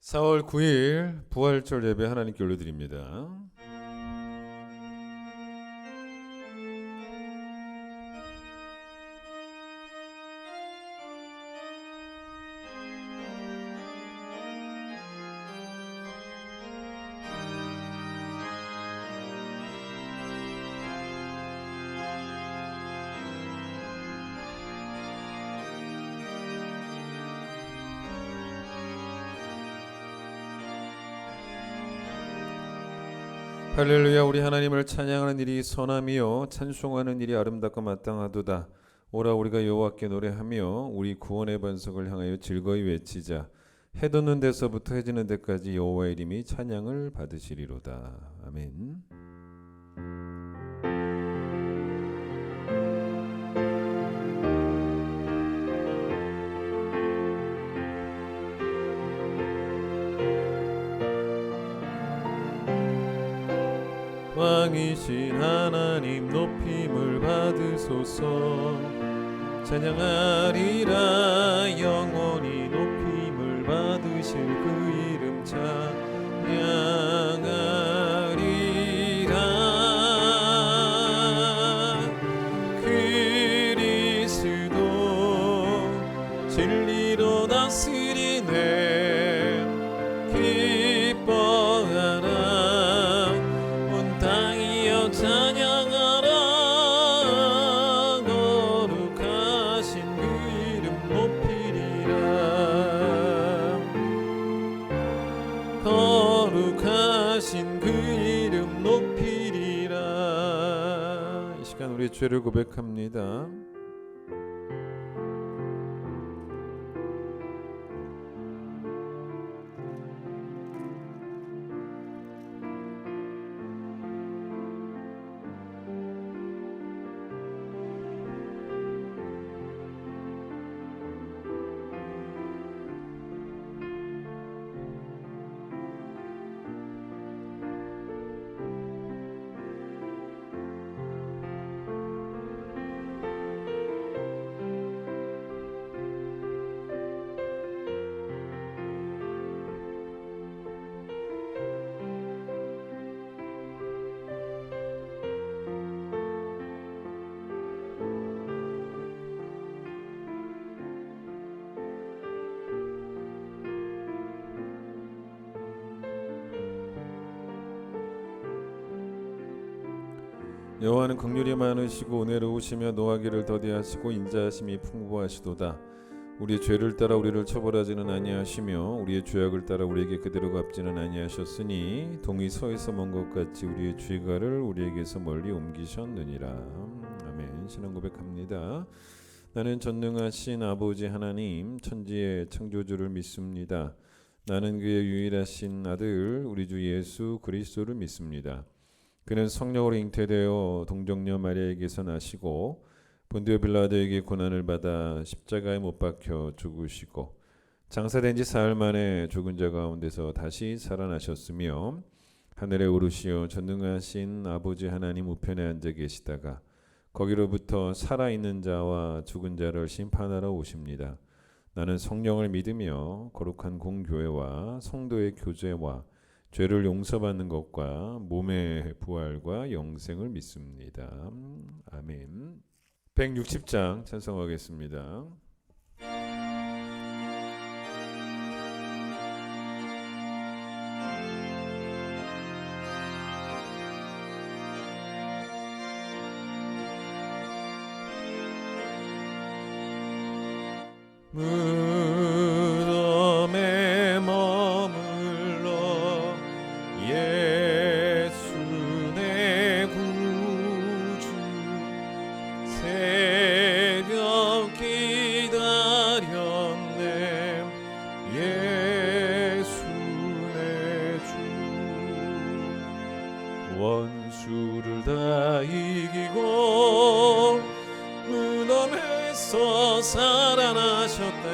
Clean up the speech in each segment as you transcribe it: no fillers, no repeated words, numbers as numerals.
4월 9일 부활절 예배 하나님께 올려드립니다. 할렐루야. 우리 하나님을 찬양하는 일이 선함이요 찬송하는 일이 아름답고 마땅하도다. 오라 우리가 여호와께 노래하며 우리 구원의 반석을 향하여 즐거이 외치자. 해 돋는 데서부터 해지는 데까지 여호와의 이름이 찬양을 받으시리로다. 아멘. 왕이신 하나님 높임을 받으소서. 찬양하리라 영원히 높임을 받으실 그 이름 찬양하리라. 그리스도 진리로 다스리네. 기뻐하라 찬양하라. 거룩하신 그 이름 높이리라. 거룩하신 그 이름 높이리라. 이 시간 우리의 죄를 고백합니다. 여호와는 긍휼이 많으시고 은혜로우시며 노하기를 더디하시고 인자하심이 풍부하시도다. 우리의 죄를 따라 우리를 처벌하지는 아니하시며 우리의 죄악을 따라 우리에게 그대로 갚지는 아니하셨으니 동이 서에서 먼 것 같이 우리의 죄가를 우리에게서 멀리 옮기셨느니라. 아멘. 신앙 고백합니다. 나는 전능하신 아버지 하나님 천지의 창조주를 믿습니다. 나는 그의 유일하신 아들 우리 주 예수 그리스도를 믿습니다. 그는 성령으로 잉태되어 동정녀 마리아에게서 나시고 본디오 빌라도에게 고난을 받아 십자가에 못 박혀 죽으시고 장사된 지 사흘 만에 죽은 자 가운데서 다시 살아나셨으며 하늘에 오르시어 전능하신 아버지 하나님 우편에 앉아 계시다가 거기로부터 살아있는 자와 죽은 자를 심판하러 오십니다. 나는 성령을 믿으며 거룩한 공교회와 성도의 교제와 죄를 용서받는 것과 몸의 부활과 영생을 믿습니다. 아멘. 160장 찬송하겠습니다. 무덤에 머물러 예수 내 구주 새벽 기다렸네. 예수 내 주 원수를 다 이기고 무덤에서 살아나셨네.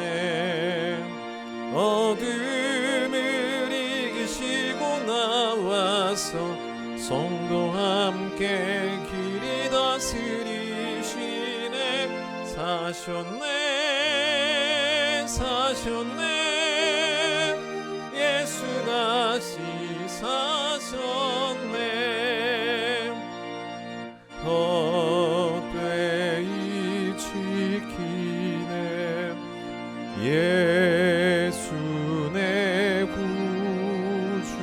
어둠을 이기시고 나와서 성도와 함께 길이 다스리시네. 사셨네 사셨네. 예수 다시 사셨네. 헛되이 지키네. 예수 내 구주.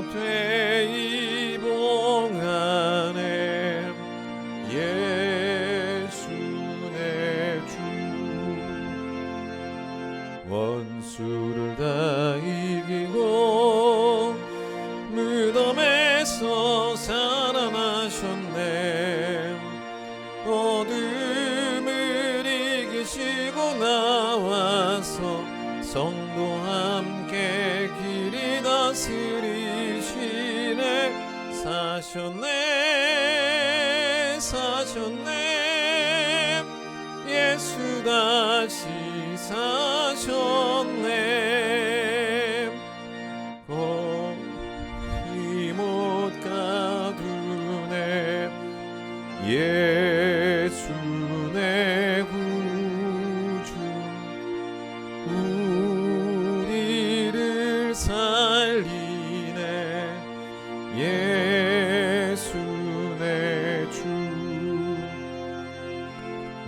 헛되이 봉하네. 예수 내 주. 원수를 다 이기고 무덤에서 살아나셨네. 어둠을 이기시고 나와서 성도 함께 길이 다스리시네. 사셨네 사셨네. 예수 다시 사셨네. 거기 못 가두네. 예수 내 구주. 우리를 살리네. 예수 내 주.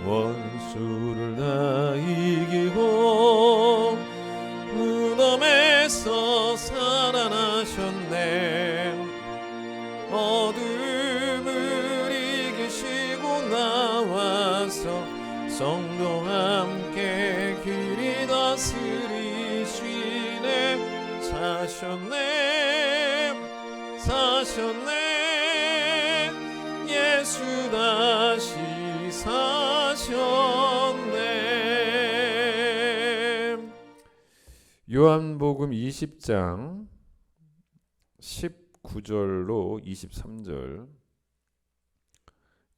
원수를 다 이기고 무덤에서 살아나셨네. 어둠을 이기시고 나와서 성도 함께 길이 다스리시네. 사셨네 사셨네. 예수 다시 사셨네. 요한복음 20장 19절로 23절.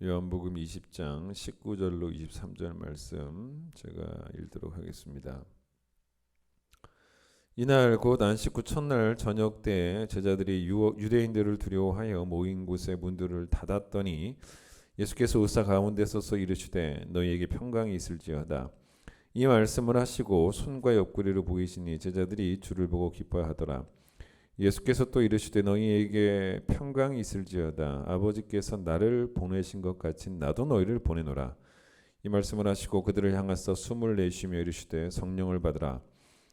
요한복음 20장 19절로 23절 말씀 제가 읽도록 하겠습니다. 이날 곧 안식 후 첫날 저녁 때 제자들이 유대인들을 두려워하여 모인 곳의 문들을 닫았더니 예수께서 의사 가운데 서서 이르시되 너희에게 평강이 있을지어다. 이 말씀을 하시고 손과 옆구리를 보이시니 제자들이 주를 보고 기뻐하더라. 예수께서 또 이르시되 너희에게 평강이 있을지어다. 아버지께서 나를 보내신 것 같이 나도 너희를 보내노라. 이 말씀을 하시고 그들을 향하사 숨을 내쉬며 이르시되 성령을 받으라.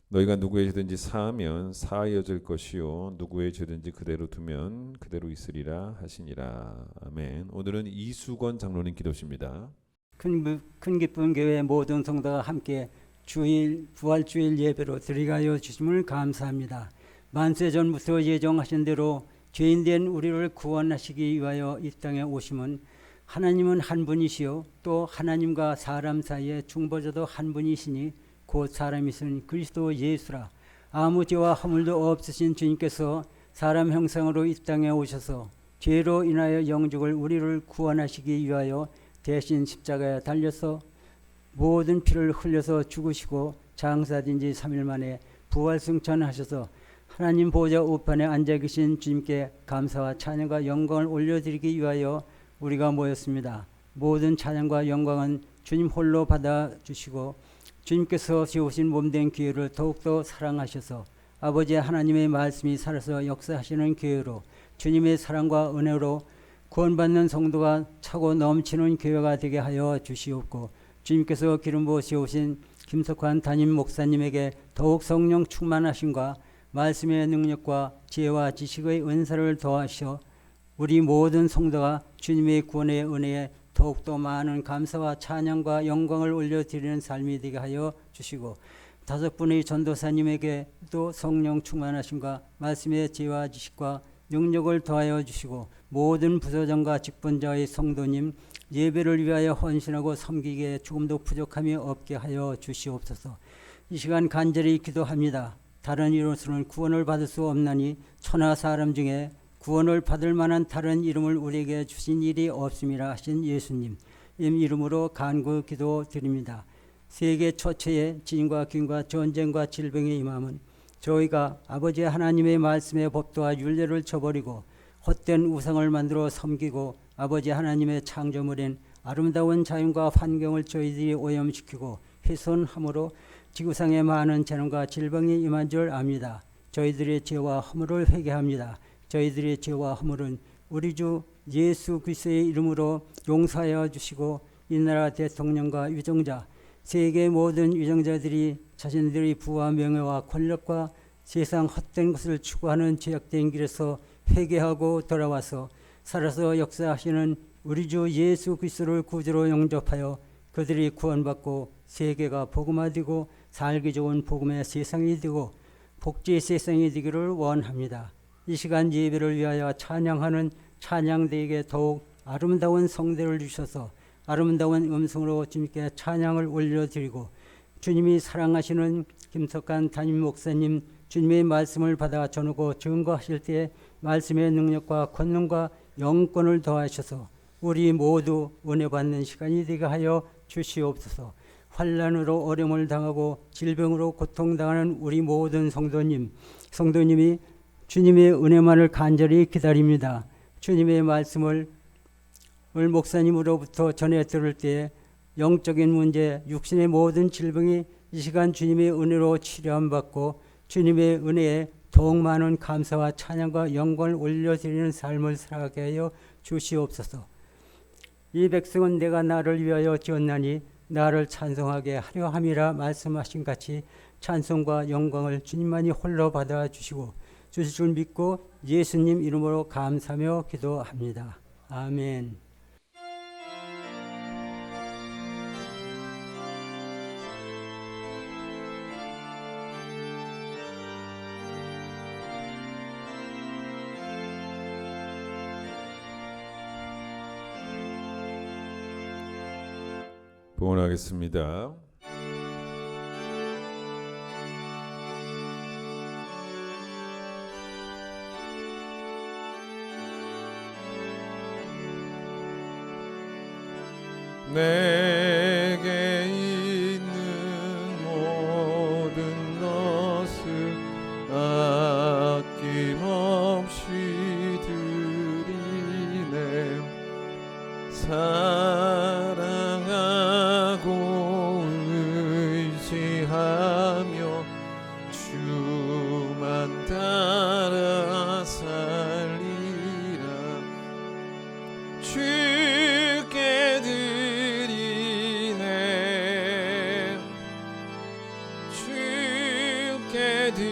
너희가 누구의 죄든지 사하면 사하여질 것이요 누구의 죄든지 그대로 두면 그대로 있으리라 하시니라. 아멘. 오늘은 이수건 장로님 기도십니다. 큰 기쁜 교회 모든 성도가 함께 주일 부활주일 예배로 드리가여 주심을 감사합니다. 만세 전부터 예정하신 대로 죄인된 우리를 구원하시기 위하여 이 땅에 오심은 하나님은 한 분이시요 또 하나님과 사람 사이에 중보자도 한 분이시니 곧 사람이신 그리스도 예수라. 아무 죄와 허물도 없으신 주님께서 사람 형상으로 이 땅에 오셔서 죄로 인하여 영죽을 우리를 구원하시기 위하여 대신 십자가에 달려서 모든 피를 흘려서 죽으시고 장사된 지 3일 만에 부활승천하셔서 하나님 보좌 우편에 앉아 계신 주님께 감사와 찬양과 영광을 올려드리기 위하여 우리가 모였습니다. 모든 찬양과 영광은 주님 홀로 받아주시고 주님께서 지으신 몸된 교회를 더욱더 사랑하셔서 아버지 하나님의 말씀이 살아서 역사하시는 교회로 주님의 사랑과 은혜로 구원받는 성도가 차고 넘치는 교회가 되게 하여 주시옵고 주님께서 기름 부으시오신 김석환 담임 목사님에게 더욱 성령 충만하심과 말씀의 능력과 지혜와 지식의 은사를 더하셔 우리 모든 성도가 주님의 구원의 은혜에 더욱더 많은 감사와 찬양과 영광을 올려드리는 삶이 되게 하여 주시고 다섯 분의 전도사님에게도 성령 충만하심과 말씀의 지혜와 지식과 능력을 더하여 주시고 모든 부서장과 직분자의 성도님 예배를 위하여 헌신하고 섬기기에 조금도 부족함이 없게 하여 주시옵소서. 이 시간 간절히 기도합니다. 다른 이름으로는 구원을 받을 수 없나니 천하 사람 중에 구원을 받을 만한 다른 이름을 우리에게 주신 일이 없음이라 하신 예수님 이름으로 간구 기도드립니다. 세계 초체의 지진과 균과 전쟁과 질병의 임함은 저희가 아버지 하나님의 말씀의 법도와 율례를 저버리고 헛된 우상을 만들어 섬기고 아버지 하나님의 창조물인 아름다운 자연과 환경을 저희들이 오염시키고 훼손함으로 지구상에 많은 재난과 질병이 임한 줄 압니다. 저희들의 죄와 허물을 회개합니다. 저희들의 죄와 허물은 우리 주 예수 그리스도의 이름으로 용서하여 주시고 이 나라 대통령과 위정자, 세계 모든 위정자들이 자신들의 부와 명예와 권력과 세상 헛된 것을 추구하는 죄악된 길에서 회개하고 돌아와서 살아서 역사하시는 우리 주 예수 그리스도를 구주로 영접하여 그들이 구원받고 세계가 복음화되고 살기 좋은 복음의 세상이 되고 복지의 세상이 되기를 원합니다. 이 시간 예배를 위하여 찬양하는 찬양대에게 더욱 아름다운 성대를 주셔서 아름다운 음성으로 주님께 찬양을 올려드리고 주님이 사랑하시는 김석환 담임 목사님 주님의 말씀을 받아 전하고 증거하실 때 말씀의 능력과 권능과 영권을 더하셔서 우리 모두 은혜 받는 시간이 되게 하여 주시옵소서. 환난으로 어려움을 당하고 질병으로 고통당하는 우리 모든 성도님이 주님의 은혜만을 간절히 기다립니다. 주님의 말씀을 목사님으로부터 전해 들을 때 영적인 문제, 육신의 모든 질병이 이 시간 주님의 은혜로 치료함받고 주님의 은혜에 더욱 많은 감사와 찬양과 영광을 올려드리는 삶을 살아가게 하여 주시옵소서. 이 백성은 내가 나를 위하여 지었나니 나를 찬송하게 하려 함이라 말씀하신 같이 찬송과 영광을 주님만이 홀로 받아 주시고 주실 줄 믿고 예수님 이름으로 감사하며 기도합니다. 아멘. 봉헌하겠습니다. 내게 있는 모든 것을 아낌없이 드리네. 사랑하고 의지하며 주만 따라 살리라. 주께 드리네. 주께 드리네.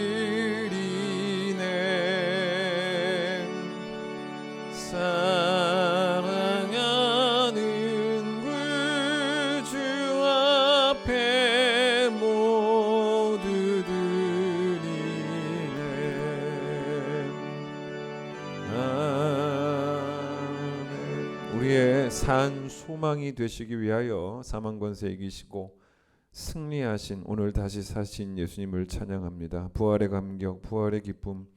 사랑하는 구주 앞에 모두 드리네. 아멘. 우리의 산 소망이 되시기 위하여 사망 권세 이기시고 승리하신 오늘 다시 사신 예수님을 찬양합니다. 부활의 감격, 부활의 기쁨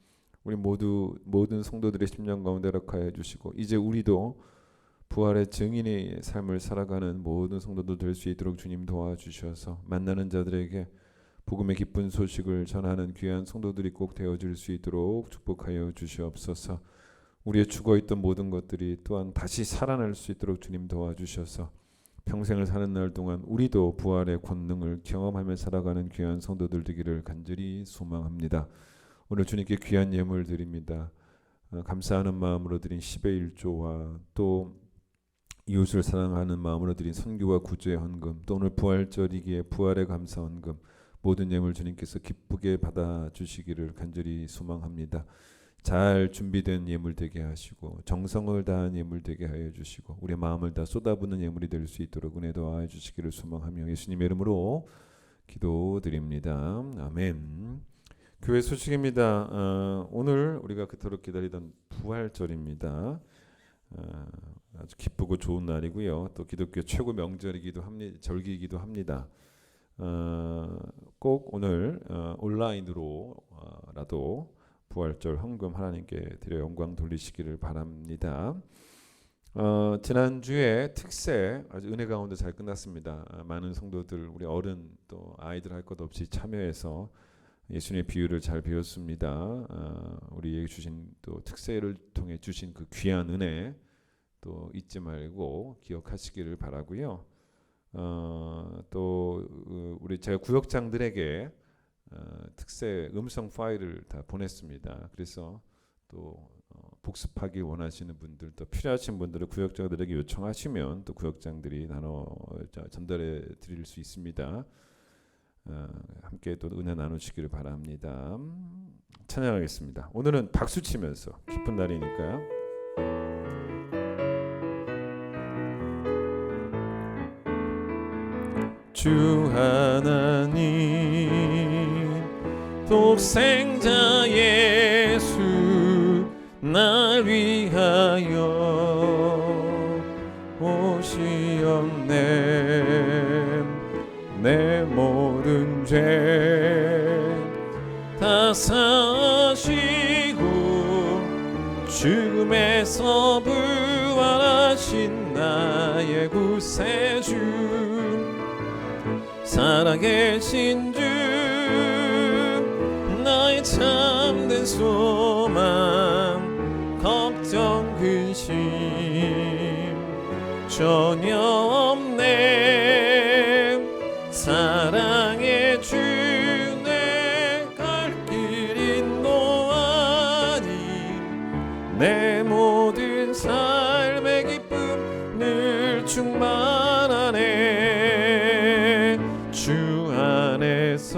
우리 모든 성도들의 심령 가운데 허락하여 주시고 이제 우리도 부활의 증인의 삶을 살아가는 모든 성도들 될 수 있도록 주님 도와주셔서 만나는 자들에게 복음의 기쁜 소식을 전하는 귀한 성도들이 꼭 되어줄 수 있도록 축복하여 주시옵소서. 우리의 죽어있던 모든 것들이 또한 다시 살아날 수 있도록 주님 도와주셔서 평생을 사는 날 동안 우리도 부활의 권능을 경험하며 살아가는 귀한 성도들 되기를 간절히 소망합니다. 오늘 주님께 귀한 예물 드립니다. 감사하는 마음으로 드린 10의 1조와 또 이웃을 사랑하는 마음으로 드린 선교와 구제의 헌금, 또 오늘 부활절이기에 부활의 감사 헌금, 모든 예물 주님께서 기쁘게 받아주시기를 간절히 소망합니다. 잘 준비된 예물 되게 하시고 정성을 다한 예물 되게 하여 주시고 우리의 마음을 다 쏟아붓는 예물이 될 수 있도록 은혜 도와해 주시기를 소망하며 예수님의 이름으로 기도드립니다. 아멘. 교회 소식입니다. 오늘 우리가 그토록 기다리던 부활절입니다. 아주 기쁘고 좋은 날이고요. 또 기독교 최고 명절이기도 합니다. 절기이기도 합니다. 꼭 오늘 온라인으로라도 부활절 헌금 하나님께 드려 영광 돌리시기를 바랍니다. 지난주에 특세 아주 은혜 가운데 잘 끝났습니다. 많은 성도들 우리 어른 또 아이들 할 것 없이 참여해서 예수님의 비유를 잘 배웠습니다. 우리에게 주신 또 특세를 통해 주신 그 귀한 은혜 또 잊지 말고 기억하시기를 바라고요. 또 우리 제가 구역장들에게 특세 음성 파일을 다 보냈습니다. 그래서 또 복습하기 원하시는 분들, 또 필요하신 분들을 구역장들에게 요청하시면 또 구역장들이 전달해 드릴 수 있습니다. 함께 또 은혜 나누시기를 바랍니다. 찬양하겠습니다. 오늘은 박수 치면서 기쁜 날이니까요. 주 하나님 독생자 예수 날 위하여 오시었네. 내 모든 죄 다 사시고 죽음에서 부활하신 나의 구세주, 살아계신 주 나의 참된 소망, 걱정 근심 전혀 없네. 사랑의 주 내 갈 길 인도하니 내 모든 삶의 기쁨 늘 충만하네. 주 안에서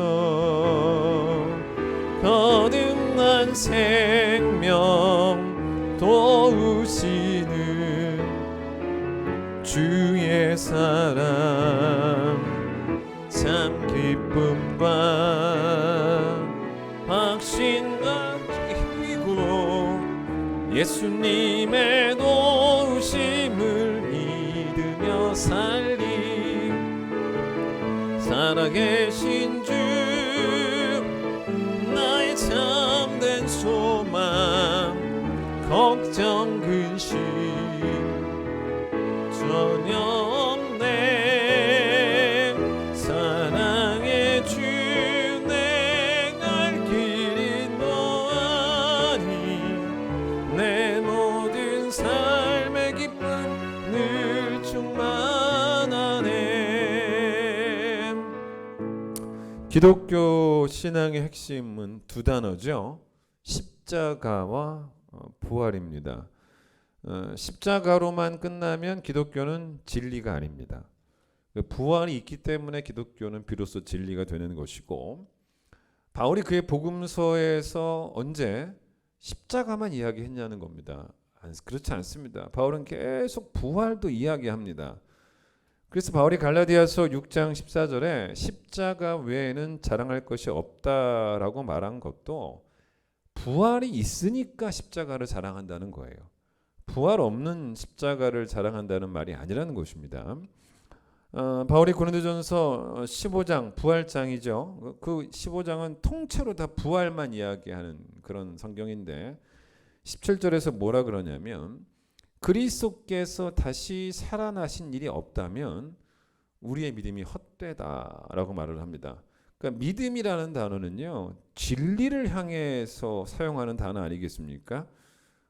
거듭난 생명 도우시는 주의 사랑, 참 기쁨과 확신과 힘이고 예수님의 도우심을 믿으며 살리. 살아계신 주 나의 참된 소망, 걱정 근심 전혀 없네. 사랑의 주 내 갈 길 인도하니 내 모든 삶의 기쁨 늘 충만하네. 기독교 신앙의 핵심은 두 단어죠. 십자가와 부활입니다. 십자가로만 끝나면 기독교는 진리가 아닙니다. 부활이 있기 때문에 기독교는 비로소 진리가 되는 것이고, 바울이 그의 복음서에서 언제 십자가만 이야기했냐는 겁니다. 그렇지 않습니다. 바울은 계속 부활도 이야기합니다. 그래서 바울이 갈라디아서 6장 14절에 십자가 외에는 자랑할 것이 없다라고 말한 것도 부활이 있으니까 십자가를 자랑한다는 거예요. 부활 없는 십자가를 자랑한다는 말이 아니라는 것입니다. 바울이 고린도전서 15장 부활장이죠. 그 15장은 통째로 다 부활만 이야기하는 그런 성경인데 17절에서 뭐라 그러냐면, 그리스도께서 다시 살아나신 일이 없다면 우리의 믿음이 헛되다라고 말을 합니다. 그러니까 믿음이라는 단어는요, 진리를 향해서 사용하는 단어 아니겠습니까?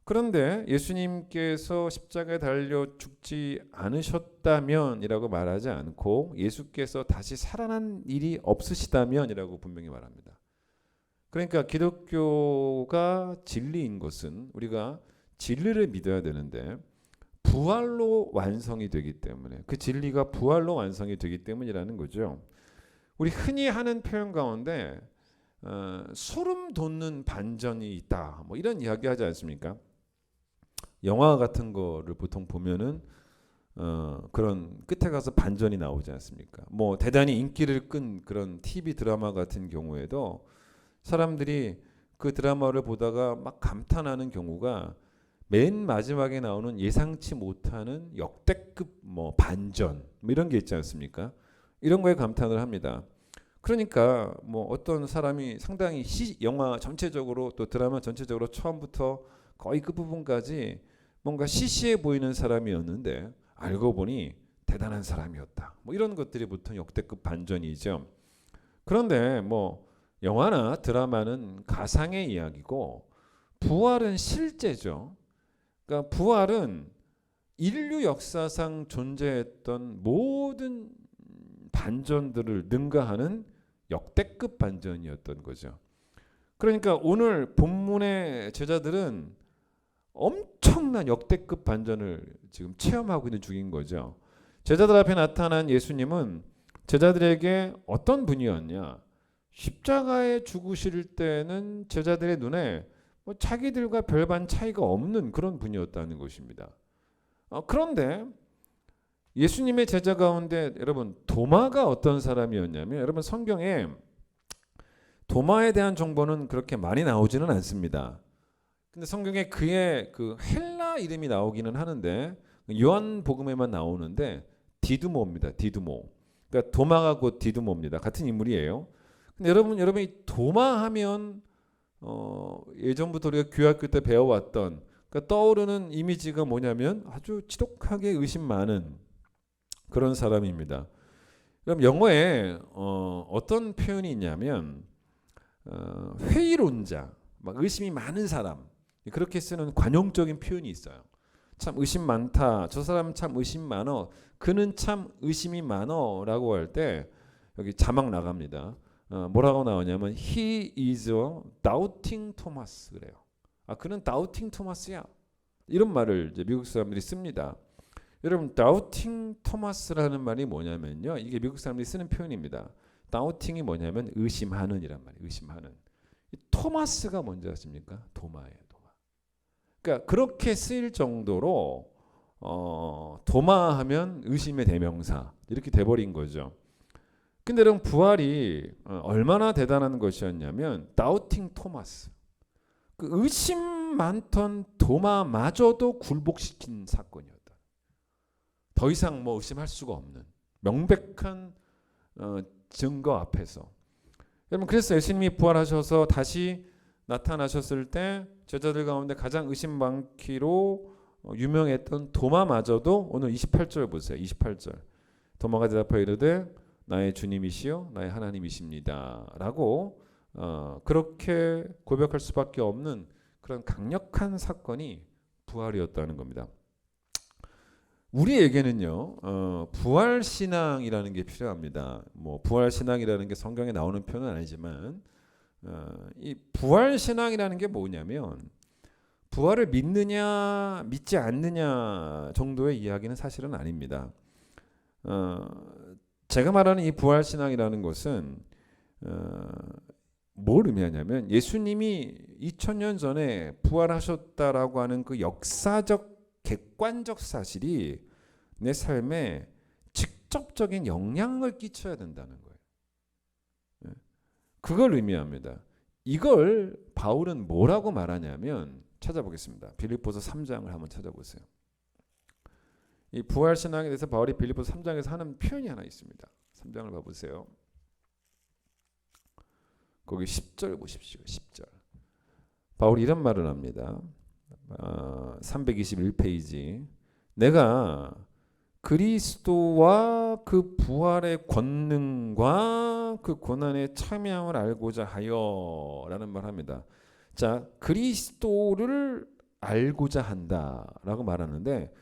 그런데 예수님께서 십자가에 달려 죽지 않으셨다면 이라고 말하지 않고 예수께서 다시 살아난 일이 없으시다면 이라고 분명히 말합니다. 그러니까 기독교가 진리인 것은 우리가 진리를 믿어야 되는데 부활로 완성이 되기 때문에, 그 진리가 부활로 완성이 되기 때문이라는 거죠. 우리 흔히 하는 표현 가운데 소름 돋는 반전이 있다, 뭐 이런 이야기 하지 않습니까? 영화 같은 거를 보통 보면은 그런 끝에 가서 반전이 나오지 않습니까? 뭐 대단히 인기를 끈 그런 TV 드라마 같은 경우에도 사람들이 그 드라마를 보다가 막 감탄하는 경우가 맨 마지막에 나오는 예상치 못하는 역대급 뭐 반전 뭐 이런 게 있지 않습니까? 이런 거에 감탄을 합니다. 그러니까 뭐 어떤 사람이 상당히 영화 전체적으로 또 드라마 전체적으로 처음부터 거의 끝부분까지 뭔가 시시해 보이는 사람이었는데 알고 보니 대단한 사람이었다. 뭐 이런 것들이 보통 역대급 반전이죠. 그런데 뭐 영화나 드라마는 가상의 이야기고 부활은 실제죠. 그러니까 부활은 인류 역사상 존재했던 모든 반전들을 능가하는 역대급 반전이었던 거죠. 그러니까 오늘 본문의 제자들은 엄청난 역대급 반전을 지금 체험하고 있는 중인 거죠. 제자들 앞에 나타난 예수님은 제자들에게 어떤 분이었냐? 십자가에 죽으실 때는 제자들의 눈에 뭐 자기들과 별반 차이가 없는 그런 분이었다는 것입니다. 그런데 예수님의 제자 가운데 여러분 도마가 어떤 사람이었냐면, 여러분 성경에 도마에 대한 정보는 그렇게 많이 나오지는 않습니다. 근데 성경에 그의 그 헬라 이름이 나오기는 하는데 요한복음에만 나오는데 디두모입니다. 디두모. 그러니까 도마가 곧 디두모입니다. 같은 인물이에요. 근데 여러분이 도마하면 예전부터 우리가 교학교 때 배워왔던 그러니까 떠오르는 이미지가 뭐냐면 아주 지독하게 의심 많은 그런 사람입니다. 그럼 영어에 어떤 표현이 있냐면 회의론자, 막 의심이 많은 사람, 그렇게 쓰는 관용적인 표현이 있어요. 참 의심 많다. 저 사람 참 의심 많어. 그는 참 의심이 많어라고 할 때 여기 자막 나갑니다. 뭐라고 나오냐면 He is a doubting Thomas 그래요. 그는 doubting Thomas야. 이런 말을 이제 미국 사람들이 씁니다. 여러분 doubting Thomas라는 말이 뭐냐면요. 이게 미국 사람들이 쓰는 표현입니다. doubting이 뭐냐면 의심하는이란 말이에요. 의심하는. 토마스가 뭔지 아십니까? 도마예요. 도마. 그러니까 그렇게 쓰일 정도로 도마하면 의심의 대명사 이렇게 돼버린 거죠. 근데 여러분 부활이 얼마나 대단한 것이었냐면 doubting 토마스. 그 의심 많던 도마마저도 굴복시킨 사건이었다. 더 이상 뭐 의심할 수가 없는 명백한 증거 앞에서. 여러분 그래서 예수님이 부활하셔서 다시 나타나셨을 때 제자들 가운데 가장 의심 많기로 유명했던 도마마저도 오늘 28절 보세요. 28절. 도마가 대답하여 이르되 나의 주님이시요 나의 하나님이십니다 라고 그렇게 고백할 수밖에 없는 그런 강력한 사건이 부활이었다는 겁니다. 우리에게는요 부활신앙이라는 게 필요합니다. 뭐 부활신앙이라는 게 성경에 나오는 표현은 아니지만 이 부활신앙이라는 게 뭐냐면 부활을 믿느냐 믿지 않느냐 정도의 이야기는 사실은 아닙니다. 제가 말하는 이 부활신앙이라는 것은 뭘 의미하냐면 예수님이 2000년 전에 부활하셨다라고 하는 그 역사적 객관적 사실이 내 삶에 직접적인 영향을 끼쳐야 된다는 거예요. 그걸 의미합니다. 이걸 바울은 뭐라고 말하냐면 찾아보겠습니다. 빌립보서 3장을 한번 찾아보세요. 이 부활신앙에 대해서 바울이 빌립보서 3장에서 하는 표현이 하나 있습니다. 3장을 봐보세요. 거기 10절 보십시오. 10절. 바울이 이런 말을 합니다. 321페이지. 내가 그리스도와 그 부활의 권능과 그 고난의 참여함을 알고자 하여 라는 말을 합니다. 자, 그리스도를 알고자 한다라고 말하는데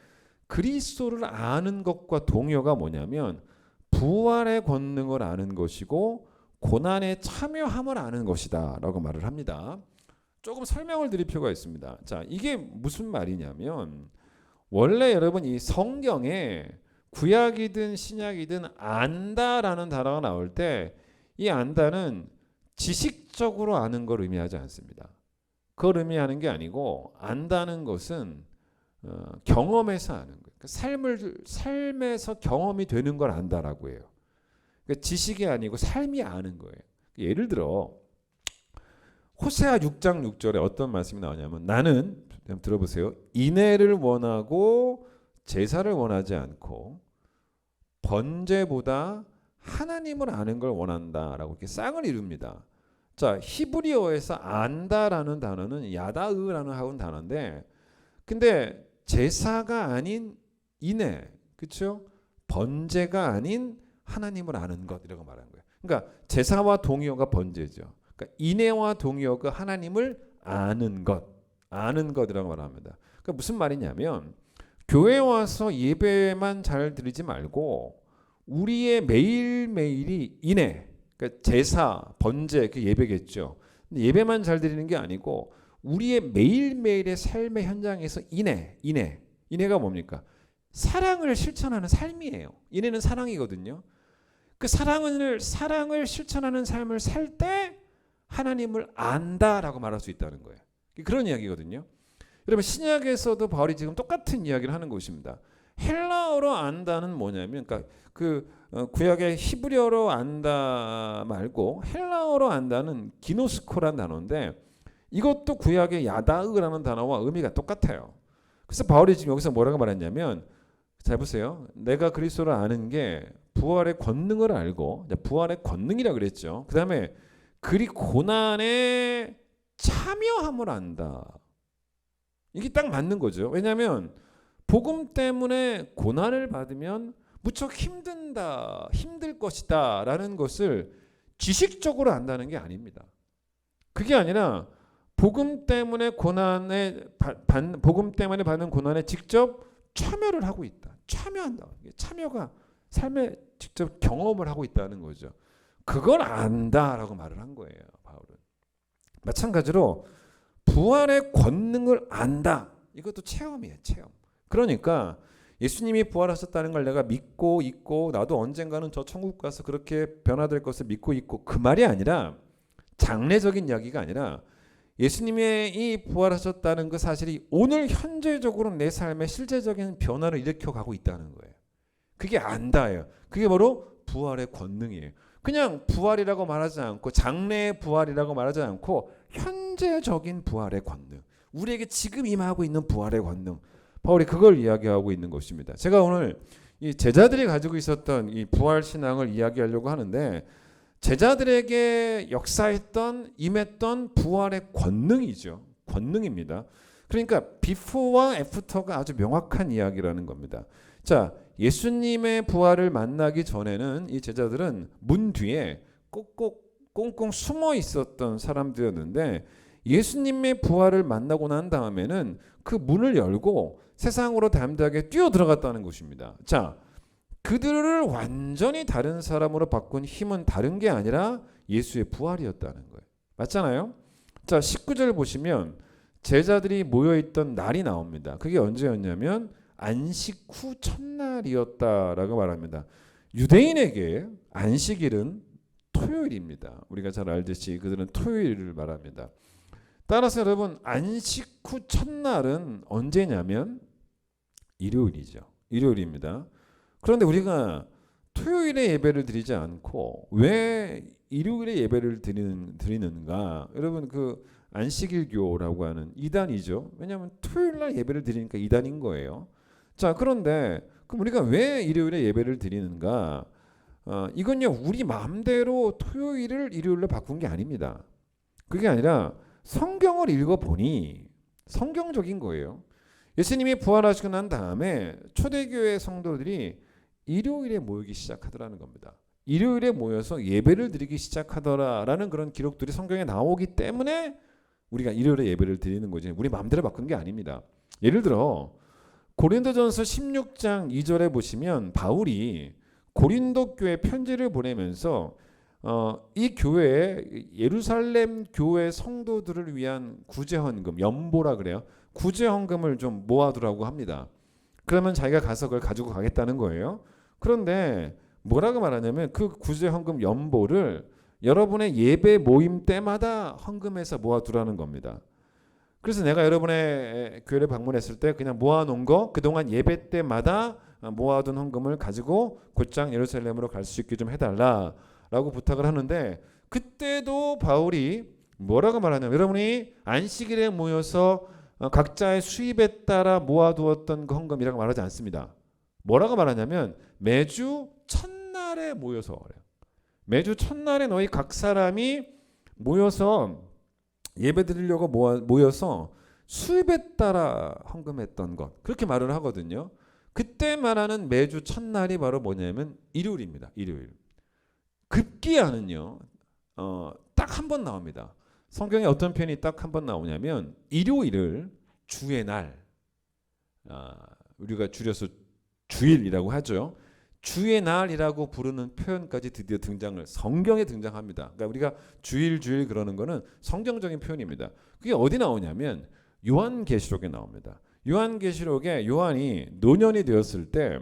그리스도를 아는 것과 동요가 뭐냐면 부활의 권능을 아는 것이고 고난에 참여함을 아는 것이다 라고 말을 합니다. 조금 설명을 드릴 필요가 있습니다. 자, 이게 무슨 말이냐면 원래 여러분 이 성경에 구약이든 신약이든 안다라는 단어가 나올 때 이 안다는 지식적으로 아는 걸 의미하지 않습니다. 그걸 의미하는 게 아니고 안다는 것은 경험에서 아는 거예요. 그러니까 삶에서 경험이 되는 걸 안다라고 해요. 그러니까 지식이 아니고 삶이 아는 거예요. 예를 들어 호세아 6장 6절에 어떤 말씀이 나오냐면 나는 들어보세요. 인애를 원하고 제사를 원하지 않고 번제보다 하나님을 아는 걸 원한다라고 이렇게 쌍을 이룹니다. 자, 히브리어에서 안다라는 단어는 야다으라는 단어인데 근데 제사가 아닌 인애, 그렇죠? 번제가 아닌 하나님을 아는 것이라고 말하는 거예요. 그러니까 제사와 동의어가 번제죠. 그러니까 인애와 동의어가 하나님을 아는 것이라고 말합니다. 그러니까 무슨 말이냐면 교회 와서 예배만 잘 드리지 말고 우리의 매일매일이 인해, 그러니까 제사, 번제, 그 예배겠죠. 근데 예배만 잘 드리는 게 아니고 우리의 매일매일의 삶의 현장에서 인해가 뭡니까? 사랑을 실천하는 삶이에요. 인해는 사랑이거든요. 그 사랑을 실천하는 삶을 살 때 하나님을 안다라고 말할 수 있다는 거예요. 그런 이야기거든요. 여러분 신약에서도 바울이 지금 똑같은 이야기를 하는 것입니다. 헬라어로 안다는 뭐냐면, 그러니까 구약의 히브리어로 안다 말고 헬라어로 안다는 기노스코라는 단어인데 이것도 구약의 야다으라는 단어와 의미가 똑같아요. 그래서 바울이 지금 여기서 뭐라고 말했냐면, 잘 보세요. 내가 그리스도를 아는 게 부활의 권능을 알고, 부활의 권능이라 그랬죠. 그 다음에 그리 고난에 참여함을 안다. 이게 딱 맞는 거죠. 왜냐하면 복음 때문에 고난을 받으면 무척 힘들 것이다 라는 것을 지식적으로 안다는 게 아닙니다. 그게 아니라 복음 때문에 받는 고난에 직접 참여를 하고 있다. 참여한다. 참여가 삶에 직접 경험을 하고 있다는 거죠. 그걸 안다라고 말을 한 거예요, 바울은. 마찬가지로 부활의 권능을 안다. 이것도 체험이에요, 체험. 그러니까 예수님이 부활하셨다는 걸 내가 믿고 있고 나도 언젠가는 저 천국 가서 그렇게 변화될 것을 믿고 있고, 그 말이 아니라 장래적인 이야기가 아니라 예수님의 이 부활하셨다는 그 사실이 오늘 현재적으로 내 삶에 실제적인 변화를 일으켜가고 있다는 거예요. 그게 안다예요. 그게 바로 부활의 권능이에요. 그냥 부활이라고 말하지 않고 장래의 부활이라고 말하지 않고 현재적인 부활의 권능, 우리에게 지금 임하고 있는 부활의 권능, 바울이 그걸 이야기하고 있는 것입니다. 제가 오늘 이 제자들이 가지고 있었던 이 부활 신앙을 이야기하려고 하는데, 제자들에게 역사했던 임했던 부활의 권능이죠. 권능입니다. 그러니까 비포와 애프터가 아주 명확한 이야기라는 겁니다. 자, 예수님의 부활을 만나기 전에는 이 제자들은 문 뒤에 꽁꽁 숨어 있었던 사람들이었는데, 예수님의 부활을 만나고 난 다음에는 그 문을 열고 세상으로 담대하게 뛰어 들어갔다는 것입니다. 자, 그들을 완전히 다른 사람으로 바꾼 힘은 다른 게 아니라 예수의 부활이었다는 거예요. 맞잖아요? 자, 19절 보시면 제자들이 모여있던 날이 나옵니다. 그게 언제였냐면 안식 후 첫날이었다라고 말합니다. 유대인에게 안식일은 토요일입니다. 우리가 잘 알듯이 그들은 토요일을 말합니다. 따라서 여러분, 안식 후 첫날은 언제냐면 일요일이죠. 일요일입니다. 그런데 우리가 토요일에 예배를 드리지 않고 왜 일요일에 예배를 드리는가? 여러분, 그 안식일교라고 하는 이단이죠. 왜냐하면 토요일날 예배를 드리니까 이단인 거예요. 자, 그런데 그럼 우리가 왜 일요일에 예배를 드리는가? 이건요, 우리 마음대로 토요일을 일요일로 바꾼 게 아닙니다. 그게 아니라 성경을 읽어보니 성경적인 거예요. 예수님이 부활하시고 난 다음에 초대교회 성도들이 일요일에 모이기 시작하더라는 겁니다. 일요일에 모여서 예배를 드리기 시작하더라라는 그런 기록들이 성경에 나오기 때문에 우리가 일요일에 예배를 드리는 거지, 우리 마음대로 바꾼 게 아닙니다. 예를 들어 고린도전서 16장 2절에 보시면 바울이 고린도 교회 편지를 보내면서 이 교회에 예루살렘 교회 성도들을 위한 구제헌금, 연보라 그래요. 구제헌금을 좀 모아두라고 합니다. 그러면 자기가 가서 그걸 가지고 가겠다는 거예요. 그런데 뭐라고 말하냐면 그 구제헌금 연보를 여러분의 예배 모임 때마다 헌금해서 모아두라는 겁니다. 그래서 내가 여러분의 교회를 방문했을 때 그냥 모아놓은 거, 그동안 예배 때마다 모아둔 헌금을 가지고 곧장 예루살렘으로 갈 수 있게 좀 해달라라고 부탁을 하는데, 그때도 바울이 뭐라고 말하냐면 여러분이 안식일에 모여서 각자의 수입에 따라 모아두었던 그 헌금이라고 말하지 않습니다. 뭐라고 말하냐면 매주 첫날에 모여서 그래요. 매주 첫날에 너희 각 사람이 모여서 예배 드리려고 모여서 수입에 따라 헌금했던 것, 그렇게 말을 하거든요. 그때 말하는 매주 첫날이 바로 뭐냐면 일요일입니다. 일요일. 급기야는요, 딱 한 번 나옵니다. 성경에 어떤 표현이 딱 한 번 나오냐면 일요일을 주의 날, 우리가 줄여서 주일이라고 하죠. 주의 날이라고 부르는 표현까지 드디어 성경에 등장합니다. 그러니까 우리가 주일 그러는 거는 성경적인 표현입니다. 그게 어디 나오냐면 요한계시록에 나옵니다. 요한계시록에 요한이 노년이 되었을 때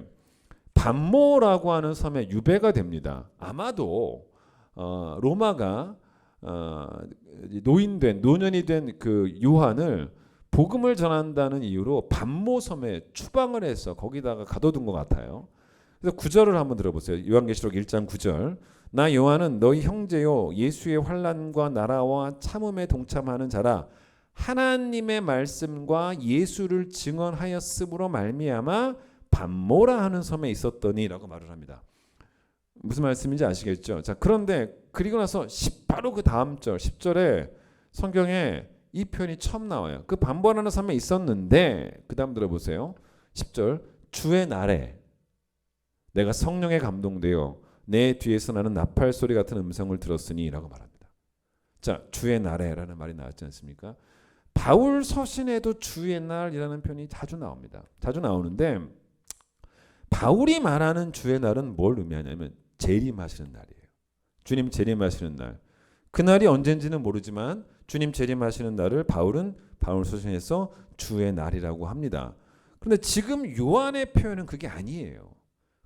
반모라고 하는 섬에 유배가 됩니다. 아마도 로마가 노년이 된 그 요한을 복음을 전한다는 이유로 반모 섬에 추방을 해서 거기다가 가둬둔 것 같아요. 그래서 9절을 한번 들어보세요. 요한계시록 1장 9절. 나 요한은 너희 형제요 예수의 환난과 나라와 참음에 동참하는 자라. 하나님의 말씀과 예수를 증언하였으므로 말미암아 반모라 하는 섬에 있었더니라고 말을 합니다. 무슨 말씀인지 아시겠죠? 자, 그런데 그리고 나서 바로 그 다음 절 10절에 성경에 이 표현이 처음 나와요. 그 반모라는 섬에 있었는데 그 다음 들어보세요. 10절 주의 날에 내가 성령에 감동되어 내 뒤에서 나는 나팔 소리 같은 음성을 들었으니 라고 말합니다. 자, 주의 날에라는 말이 나왔지 않습니까? 바울 서신에도 주의 날이라는 표현이 자주 나옵니다. 자주 나오는데 바울이 말하는 주의 날은 뭘 의미하냐면 재림하시는 날이에요. 주님 재림하시는 날. 그날이 언젠지는 모르지만 주님 재림하시는 날을 바울은 바울 서신에서 주의 날이라고 합니다. 그런데 지금 요한의 표현은 그게 아니에요.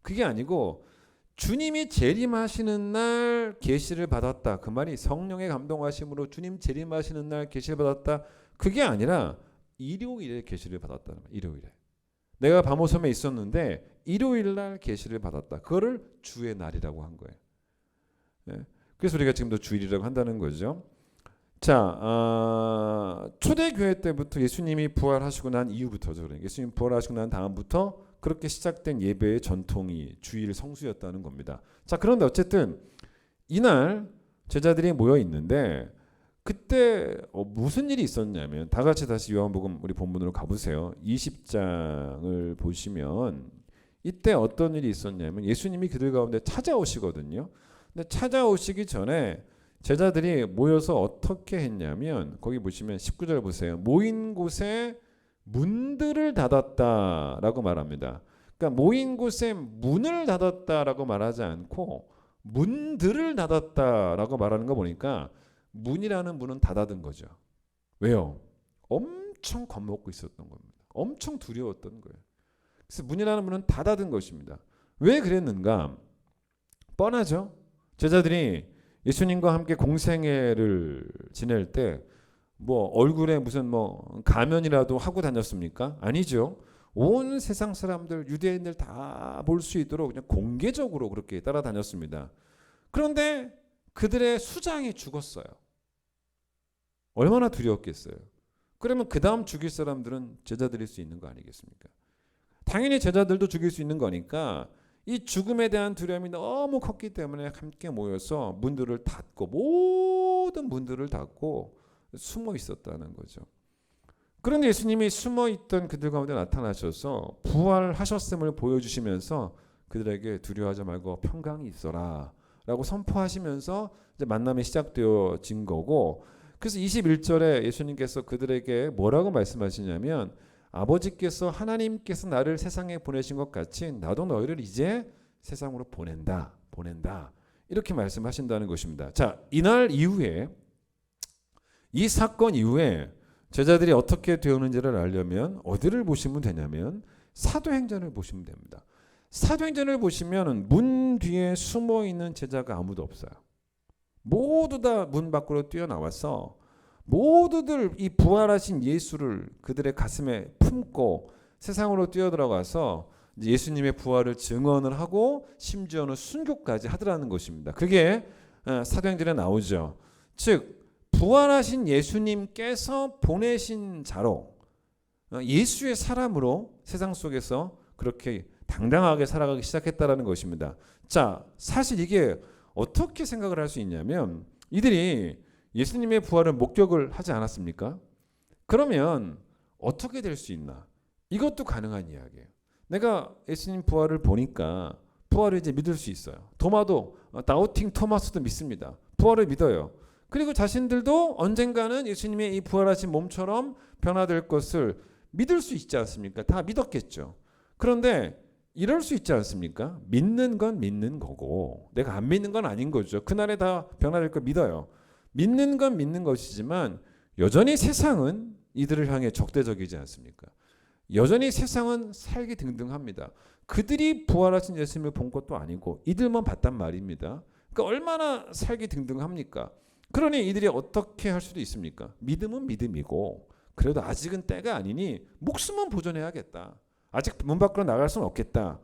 그게 아니고 주님이 재림하시는 날 계시를 받았다. 그 말이 성령의 감동하심으로 주님 재림하시는 날 계시를 받았다. 그게 아니라 일요일에 계시를 받았다는 거예요. 일요일에. 내가 바모섬에 있었는데 일요일 날 계시를 받았다. 그거를 주의 날이라고 한 거예요. 네. 그래서 우리가 지금도 주일이라고 한다는 거죠. 자, 초대교회 때부터 예수님이 부활하시고 난 이후부터죠. 그러니까 예수님 부활하시고 난 다음부터 그렇게 시작된 예배의 전통이 주일 성수였다는 겁니다. 자, 그런데 어쨌든 이날 제자들이 모여 있는데 그때 무슨 일이 있었냐면 다 같이 다시 요한복음 우리 본문으로 가보세요. 20장을 보시면 이때 어떤 일이 있었냐면 예수님이 그들 가운데 찾아오시거든요. 근데 찾아오시기 전에 제자들이 모여서 어떻게 했냐면 거기 보시면 19절 보세요. 모인 곳에 문들을 닫았다라고 말합니다. 그러니까 모인 곳에 문을 닫았다라고 말하지 않고 문들을 닫았다라고 말하는 거 보니까 문이라는 문은 닫아둔 거죠. 왜요? 엄청 겁먹고 있었던 겁니다. 엄청 두려웠던 거예요. 그래서 문이라는 문은 닫아둔 것입니다. 왜 그랬는가? 뻔하죠. 제자들이 예수님과 함께 공생애를 지낼 때 뭐 얼굴에 무슨 뭐 가면이라도 하고 다녔습니까? 아니죠. 온 세상 사람들 유대인들 다 볼 수 있도록 그냥 공개적으로 그렇게 따라다녔습니다. 그런데 그들의 수장이 죽었어요. 얼마나 두려웠겠어요. 그러면 그 다음 죽일 사람들은 제자들일 수 있는 거 아니겠습니까? 당연히 제자들도 죽일 수 있는 거니까 이 죽음에 대한 두려움이 너무 컸기 때문에 함께 모여서 문들을 닫고 모든 문들을 닫고 숨어 있었다는 거죠. 그런데 예수님이 숨어 있던 그들 가운데 나타나셔서 부활하셨음을 보여주시면서 그들에게 두려워하지 말고 평강이 있어라 라고 선포하시면서 이제 만남이 시작되어진 거고, 그래서 21절에 예수님께서 그들에게 뭐라고 말씀하시냐면 아버지께서 하나님께서 나를 세상에 보내신 것 같이 나도 너희를 이제 세상으로 보낸다 이렇게 말씀하신다는 것입니다. 자, 이날 이후에 이 사건 이후에 제자들이 어떻게 되었는지를 알려면 어디를 보시면 되냐면 사도행전을 보시면 됩니다. 사도행전을 보시면 문 뒤에 숨어 있는 제자가 아무도 없어요. 모두 다 문 밖으로 뛰어나와서 모두들 이 부활하신 예수를 그들의 가슴에 품고 세상으로 뛰어들어가서 예수님의 부활을 증언을 하고 심지어는 순교까지 하더라는 것입니다. 그게 사도행전에 나오죠. 즉 부활하신 예수님께서 보내신 자로 예수의 사람으로 세상 속에서 그렇게 당당하게 살아가기 시작했다라는 것입니다. 자, 사실 이게 어떻게 생각을 할 수 있냐면 이들이 예수님의 부활을 목격을 하지 않았습니까? 그러면 어떻게 될 수 있나? 이것도 가능한 이야기예요. 내가 예수님 부활을 보니까 부활을 이제 믿을 수 있어요. 도마도 다우팅 토마스도 믿습니다. 부활을 믿어요. 그리고 자신들도 언젠가는 예수님의 이 부활하신 몸처럼 변화될 것을 믿을 수 있지 않습니까? 다 믿었겠죠. 그런데 이럴 수 있지 않습니까? 믿는 건 믿는 거고 내가 안 믿는 건 아닌 거죠. 그날에 다 변화될 거 믿어요. 믿는 건 믿는 것이지만 여전히 세상은 이들을 향해 적대적이지 않습니까? 여전히 세상은 살기등등합니다. 그들이 부활하신 예수님을 본 것도 아니고 이들만 봤단 말입니다. 그러니까 얼마나 살기등등합니까? 그러니 이들이 어떻게 할 수도 있습니까? 믿음은 믿음이고 그래도 아직은 때가 아니니 목숨은 보존해야겠다. 아직 문 밖으로 나갈 수는 없겠다.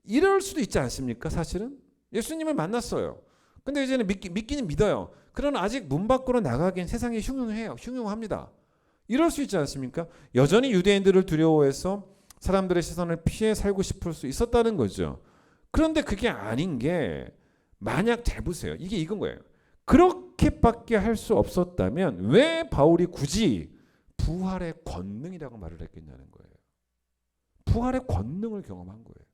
이럴 수도 있지 않습니까? 사실은 예수님을 만났어요. 근데 이제는 믿기는 믿어요. 그러나 아직 문 밖으로 나가기엔 세상이 흉흉해요. 흉흉합니다. 이럴 수 있지 않습니까? 여전히 유대인들을 두려워해서 사람들의 시선을 피해 살고 싶을 수 있었다는 거죠. 그런데 그게 아닌 게 만약 잘 보세요. 이게 이건 거예요. 그렇게밖에 할 수 없었다면 왜 바울이 굳이 부활의 권능이라고 말을 했겠냐는 거예요. 부활의 권능을 경험한 거예요.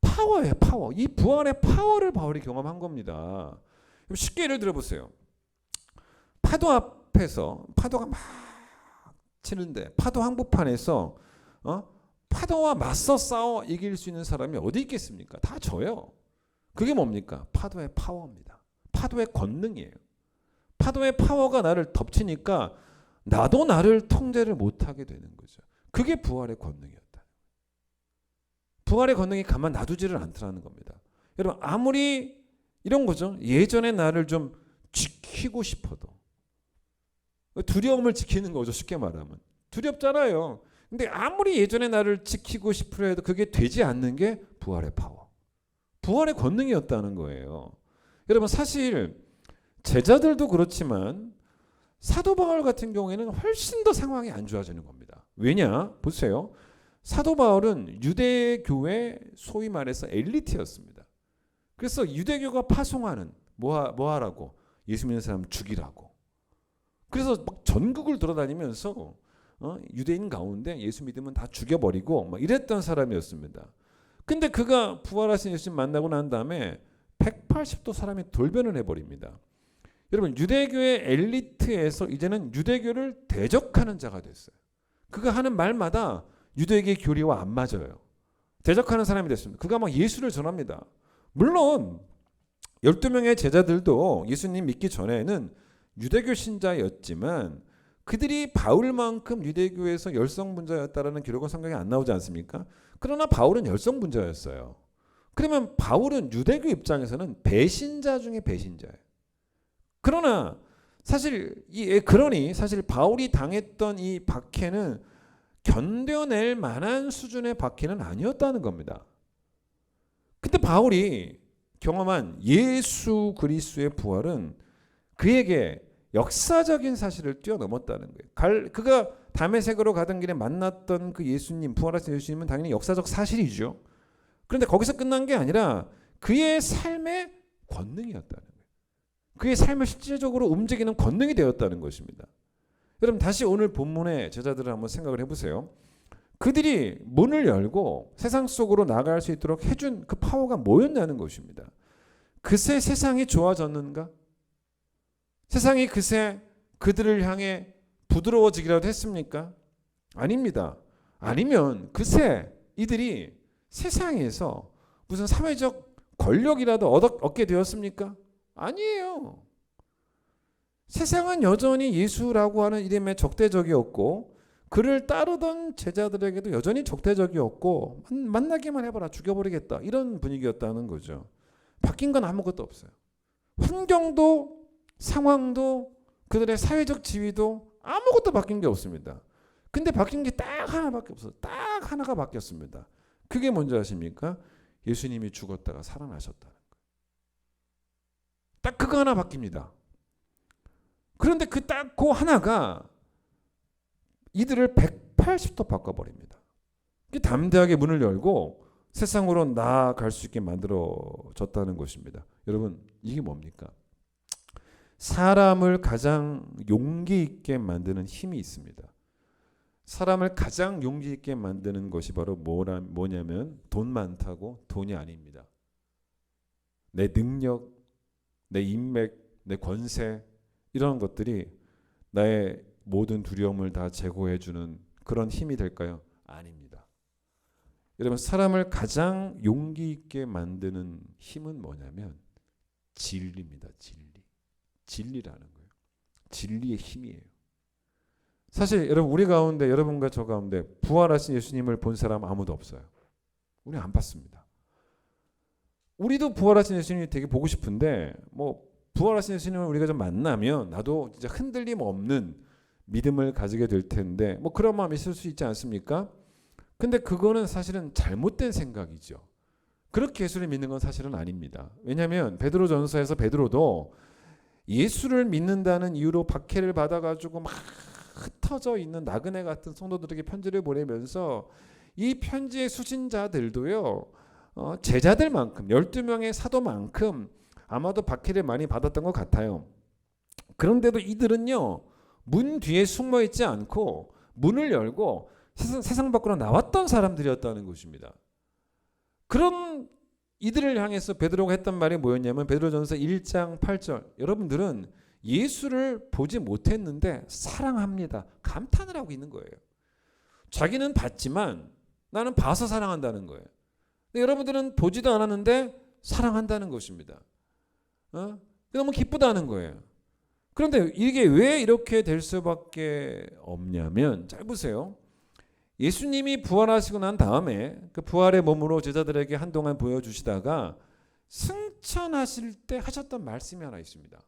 파워예요, 파워. 이 부활의 파워를 바울이 경험한 겁니다. 쉽게 예를 들어보세요. 파도 앞에서 파도가 막 치는데 파도 한복판에서 파도와 맞서 싸워 이길 수 있는 사람이 어디 있겠습니까? 다 져요. 그게 뭡니까? 파도의 파워입니다. 파도의 권능이에요. 파도의 파워가 나를 덮치니까 나도 나를 통제를 못하게 되는 거죠. 그게 부활의 권능이었다. 부활의 권능이 가만 놔두지를 않더라는 겁니다. 여러분 아무리 이런 거죠. 예전의 나를 좀 지키고 싶어도 두려움을 지키는 거죠. 쉽게 말하면 두렵잖아요. 근데 아무리 예전의 나를 지키고 싶으려 해도 그게 되지 않는 게 부활의 파워, 부활의 권능이었다는 거예요. 여러분 사실 제자들도 그렇지만 사도 바울 같은 경우에는 훨씬 더 상황이 안 좋아지는 겁니다. 왜냐? 보세요. 사도 바울은 유대교의 소위 말해서 엘리트였습니다. 그래서 유대교가 파송하는 뭐 하라고? 예수 믿는 사람 죽이라고. 그래서 막 전국을 돌아다니면서 유대인 가운데 예수 믿으면 다 죽여버리고 막 이랬던 사람이었습니다. 근데 그가 부활하신 예수님 만나고 난 다음에 180도 사람이 돌변을 해버립니다. 여러분 유대교의 엘리트에서 이제는 유대교를 대적하는 자가 됐어요. 그가 하는 말마다 유대교의 교리와 안 맞아요. 대적하는 사람이 됐습니다. 그가 막 예수를 전합니다. 물론 12명의 제자들도 예수님 믿기 전에는 유대교 신자였지만 그들이 바울만큼 유대교에서 열성분자였다라는 기록은 성경에 안 나오지 않습니까? 그러나 바울은 열성분자였어요. 그러면 바울은 유대교 입장에서는 배신자 중에 배신자예요. 그러나 사실 그러니 사실 바울이 당했던 이 박해는 견뎌낼 만한 수준의 박해는 아니었다는 겁니다. 근데 바울이 경험한 예수 그리스도의 부활은 그에게 역사적인 사실을 뛰어넘었다는 거예요. 그가 다메섹으로 가던 길에 만났던 그 예수님, 부활하신 예수님은 당연히 역사적 사실이죠. 그런데 거기서 끝난 게 아니라 그의 삶의 권능이었다는 거예요. 그의 삶을 실질적으로 움직이는 권능이 되었다는 것입니다. 여러분 다시 오늘 본문의 제자들을 한번 생각을 해보세요. 그들이 문을 열고 세상 속으로 나갈 수 있도록 해준 그 파워가 뭐였냐는 것입니다. 그새 세상이 좋아졌는가? 세상이 그새 그들을 향해 부드러워지기라도 했습니까? 아닙니다. 아니면 그새 이들이 세상에서 무슨 사회적 권력이라도 얻게 되었습니까? 아니에요. 세상은 여전히 예수라고 하는 이름에 적대적이었고 그를 따르던 제자들에게도 여전히 적대적이었고 만나기만 해봐라 죽여버리겠다 이런 분위기였다는 거죠. 바뀐 건 아무것도 없어요. 환경도 상황도 그들의 사회적 지위도 아무것도 바뀐 게 없습니다. 근데 바뀐 게 딱 하나밖에 없어요. 딱 하나가 바뀌었습니다. 그게 뭔지 아십니까? 예수님이 죽었다가 살아나셨다는 거예요. 딱 그거 하나 바뀝니다. 그런데 그 하나가 이들을 180도 바꿔버립니다. 담대하게 문을 열고 세상으로 나아갈 수 있게 만들어졌다는 것입니다. 여러분 이게 뭡니까? 사람을 가장 용기 있게 만드는 힘이 있습니다. 사람을 가장 용기 있게 만드는 것이 바로 뭐냐면 돈 많다고 돈이 아닙니다. 내 능력, 내 인맥, 내 권세 이런 것들이 나의 모든 두려움을 다 제거해주는 그런 힘이 될까요? 아닙니다. 여러분 사람을 가장 용기 있게 만드는 힘은 뭐냐면 진리입니다. 진리라는 거예요. 진리의 힘이에요. 사실 여러분 우리 가운데 여러분과 저 가운데 부활하신 예수님을 본 사람 아무도 없어요. 우리 안 봤습니다. 우리도 부활하신 예수님이 되게 보고 싶은데 뭐 부활하신 예수님을 우리가 좀 만나면 나도 진짜 흔들림 없는 믿음을 가지게 될 텐데 뭐 그런 마음이 있을 수 있지 않습니까? 근데 그거는 사실은 잘못된 생각이죠. 그렇게 예수를 믿는 건 사실은 아닙니다. 왜냐하면 베드로전서에서 베드로도 예수를 믿는다는 이유로 박해를 받아가지고 막 흩어져 있는 나그네 같은 성도들에게 편지를 보내면서 이 편지의 수신자들도요 제자들만큼 12명의 사도만큼 아마도 박해를 많이 받았던 것 같아요. 그런데도 이들은요 문 뒤에 숨어 있지 않고 문을 열고 세상 밖으로 나왔던 사람들이었다는 것입니다. 그런 이들을 향해서 베드로가 했던 말이 뭐였냐면 베드로전서 1장 8절 여러분들은 예수를 보지 못했는데 사랑합니다. 감탄을 하고 있는 거예요. 자기는 봤지만 나는 봐서 사랑한다는 거예요. 근데 여러분들은 보지도 않았는데 사랑한다는 것입니다. 너무 기쁘다는 거예요. 그런데 이게 왜 이렇게 될 수밖에 없냐면 잘 보세요. 예수님이 부활하시고 난 다음에 그 부활의 몸으로 제자들에게 한동안 보여주시다가 승천하실 때 하셨던 말씀이 하나 있습니다.